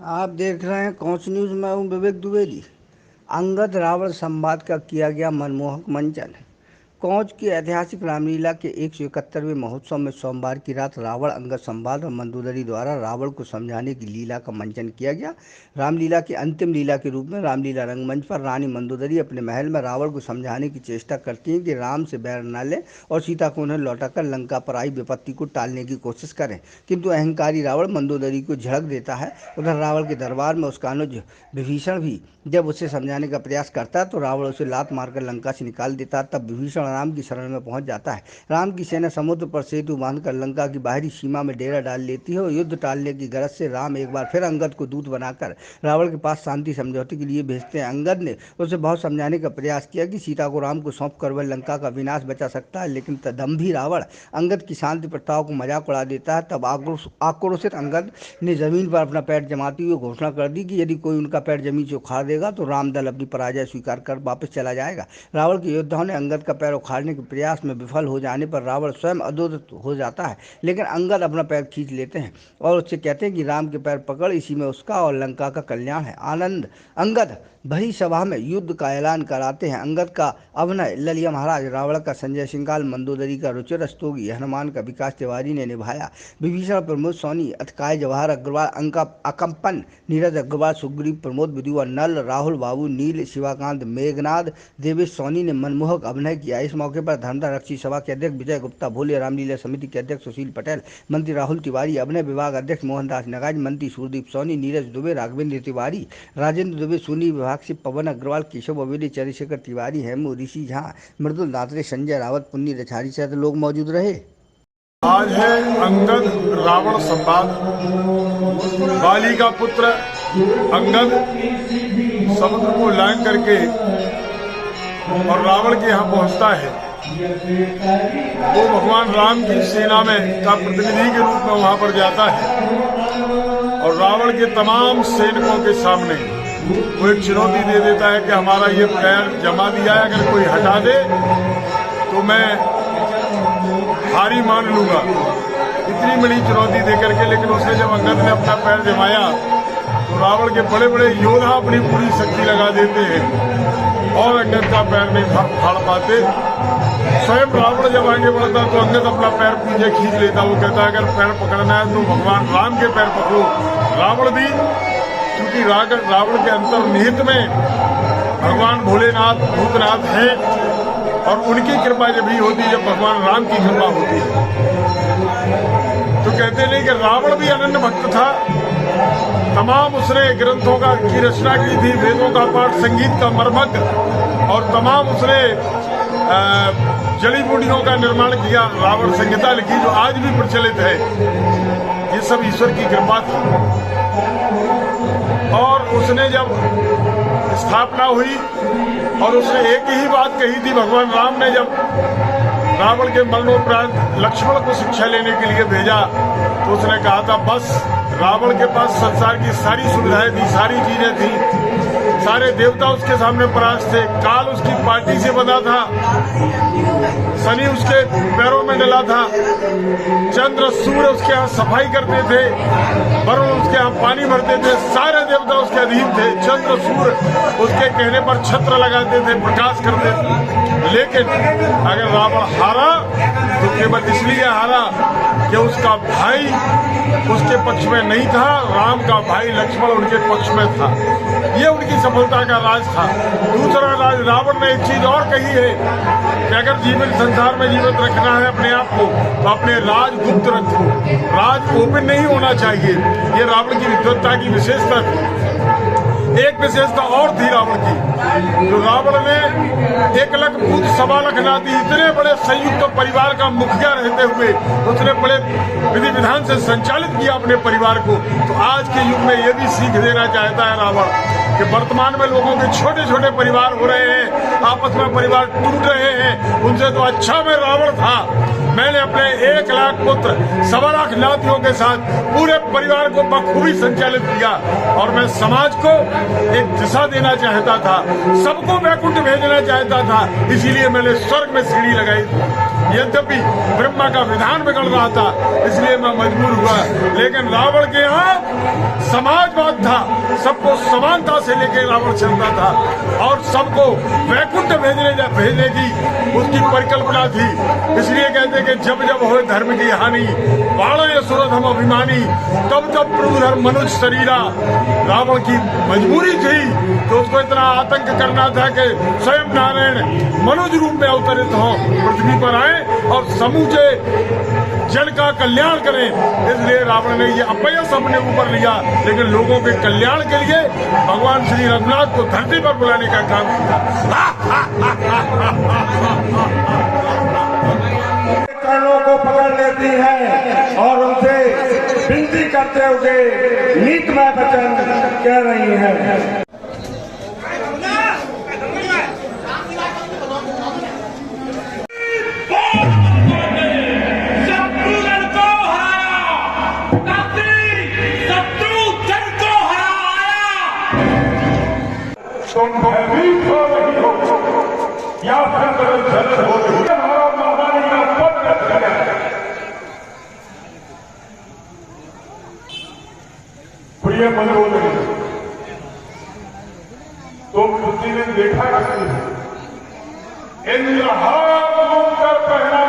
आप देख रहे हैं कोच न्यूज़। मैं हूं विवेक द्विवेदी। अंगद रावण संवाद का किया गया मनमोहक मंचन। कोच की ऐतिहासिक रामलीला के 171वें महोत्सव में सोमवार की रात रावण अंगद संवाद और मंदोदरी द्वारा रावण को समझाने की लीला का मंचन किया गया। रामलीला की अंतिम लीला के रूप में रामलीला रंगमंच पर रानी मंदोदरी अपने महल में रावण को समझाने की चेष्टा करती हैं कि राम से बैर न लें और सीता को उन्हें लौटाकर लंका पर आई विपत्ति को टालने की कोशिश करें, किंतु अहंकारी रावण मंदोदरी को झड़क देता है। उधर रावण के दरबार में उसका अनुज विभीषण भी जब उसे समझाने का प्रयास करता है तो रावण उसे लात मारकर लंका से निकाल देता है। तब विभीषण राम की शरण में पहुंच जाता है। राम की सेना समुद्र पर सेतु बांधकर लंका की बाहरी सीमा में डेरा डाल लेती है और युद्ध टालने की गरज से राम एक बार फिर अंगद को दूत बनाकर रावण के पास शांति समझौते के लिए भेजते हैं। अंगद ने उसे बहुत समझाने का प्रयास किया कि सीता को राम को सौंप कर वह लंका का विनाश बचा सकता है, लेकिन तदम्भी रावण अंगद की शांति प्रस्ताव को मजाक उड़ा देता है। तब आक्रोशित अंगद ने जमीन पर अपना पैर जमाते हुए घोषणा कर दी कि यदि कोई उनका पैर जमीन से उखाड़ देगा तो रामदल अपनी पराजय स्वीकार कर वापस चला जाएगा। रावण के योद्धाओं ने अंगद का पैर उखाड़ने के प्रयास में विफल हो जाने पर रावण स्वयं अधोगत हो जाता है, लेकिन अंगद अपना पैर खींच लेते हैं और उससे कहते हैं कि राम के पैर पकड़, इसी में उसका और लंका का कल्याण है। अंगद भरी सभा में युद्ध का ऐलान कराते हैं। अंगद का अभिनय ललिया महाराज, रावण का संजय सिंघाल, मंदोदरी का रुचिर रस्तोगी, हनुमान का विकास तिवारी ने निभाया। विभीषण प्रमोद सोनी, अतकाय जवाहर अग्रवाल, अकम्पन नीरज अग्रवाल, सुग्रीव प्रमोद विदुआ, नल राहुल बाबू, नील शिवाकांत, मेघनाद देवेश सोनी ने मनमोहक अभिनय किया। इस मौके पर धर्मदा रक्षी सभा के अध्यक्ष विजय गुप्ता, भोले रामलीला समिति के अध्यक्ष सुशील पटेल, मंत्री राहुल तिवारी, अभिनय विभाग अध्यक्ष मोहनदास नगाज, मंत्री सूरदीप सोनी, नीरज दुबे, राघवेंद्र तिवारी, राजेंद्र दुबे, सोनी विभाग से पवन अग्रवाल, केशव अवेदी, चंद्रशेखर तिवारी, हेमू, ऋषि झा, मृदुल दात्रे, संजय रावत, पुन्नी रछारी सहित लोग मौजूद रहे। आज है अंगद रावण संवाद। बाली का पुत्र अंगद समुद्र को लांघ करके और रावण के यहाँ पहुंचता है। वो भगवान राम की सेना में का प्रतिनिधि के रूप में वहां पर जाता है और रावण के तमाम सैनिकों के सामने वो एक चुनौती दे देता है कि हमारा ये पैर जमा दिया है, अगर कोई हटा दे तो मैं हारी मान लूंगा। इतनी बड़ी चुनौती देकर के, लेकिन उसने जब अंगद ने अपना पैर जमाया तो रावण के बड़े बड़े योद्धा अपनी पूरी शक्ति लगा देते हैं और अंगद का पैर नहीं फाड़ पाते। स्वयं रावण जब आगे बढ़ता तो अंगद अपना पैर पीछे खींच लेता। वो कहता है अगर पैर पकड़ना है तो भगवान राम के पैर पकड़ो। रावण भी, क्योंकि रावण के अंतर्निहित में भगवान भोलेनाथ भूतनाथ हैं और उनकी कृपा जब ही होती है जब भगवान राम की कृपा होती है। तो कहते नहीं कि रावण भी अनन्य भक्त था। तमाम उसने ग्रंथों की रचना की थी, वेदों का पाठ, संगीत का मर्मज्ञ, और तमाम उसने जड़ी बूटियों का निर्माण किया, रावण संहिता लिखी जो आज भी प्रचलित है। ये सब ईश्वर की कृपा थी। और उसने जब स्थापना हुई और उसने एक ही बात कही थी, भगवान राम ने जब रावण के मरणोपरांत लक्ष्मण को शिक्षा लेने के लिए भेजा तो उसने कहा था बस रावण के पास संसार की सारी सुविधाएं थी, सारी चीजें थी, सारे देवता उसके सामने परास्त थे, काल उसकी पार्टी से बंधा था, शनि उसके पैरों में डला था, चंद्र सूर्य उसके यहाँ सफाई करते थे, वरुण उसके यहाँ पानी भरते थे, सारे देवता उसके अधीन थे, चंद्र सूर्य उसके कहने पर छत्र लगाते थे, प्रकाश करते थे। लेकिन अगर रावण हारा तो केवल इसलिए हारा कि उसका भाई उसके पक्ष में नहीं था, राम का भाई लक्ष्मण उनके पक्ष में था। ये उनकी सफलता का राज था। दूसरा राज, रावण ने एक चीज और कही है कि अगर जीवन संसार में जीवित रखना है अपने आप को तो अपने राज गुप्त रखो, राज ओपन नहीं होना चाहिए। ये रावण की विद्वत्ता की विशेषता थी। एक विशेषता और थी रावण की, जो रावण ने 1 लाख पूत 1.25 लाख नाती, इतने बड़े संयुक्त परिवार का मुखिया रहते हुए उसने बड़े विधि विधान से संचालित किया अपने परिवार को। तो आज के युग में ये भी सीख देना चाहता है रावण कि वर्तमान में लोगों के छोटे छोटे परिवार हो रहे हैं, आपस में परिवार टूट रहे हैं, उनसे तो अच्छा मैं रावण था। मैंने अपने 1 लाख पुत्र 1.25 लाख नातियों के साथ पूरे परिवार को बखूबी संचालित किया और मैं समाज को एक दिशा देना चाहता था, सबको वैकुंठ भेजना चाहता था, इसीलिए मैंने स्वर्ग में सीढ़ी लगाई थी। यद्यपि ब्रह्मा का विधान बिगड़ रहा था इसलिए मैं मजबूर हुआ, लेकिन रावण के यहाँ समाजवाद था, सबको समानता से लेके रावण चलता था और सबको वैकुंठ भेजने की उसकी परिकल्पना थी। इसलिए कहते कि जब जब हो धर्म की हानि बाण सुरत हम अभिमानी, तब तब प्रभु धर्म मनुष्य शरीरा। रावण की मजबूरी थी तो उसको इतना आतंक करना था कि स्वयं नारायण मनुष्य रूप में अवतरित हो, पृथ्वी पर आए और समूचे जन का कल्याण करें। इसलिए रावण ने ये अपयश अपने ऊपर लिया, लेकिन लोगों के कल्याण के लिए भगवान श्री रघुनाथ को धरती पर बुलाने का काम किया। कर्णों को पकड़ लेती है और उनसे विनती करते हुए नीतमय वचन कह रही है। तुम भयभीत हो रही हो या फिर जल हो रही है, हमारा महारानी का पद रख गया। प्रिय मंडोदरी, तुम उसी दिन देखा करती हो इंद्र हाथ कर पहना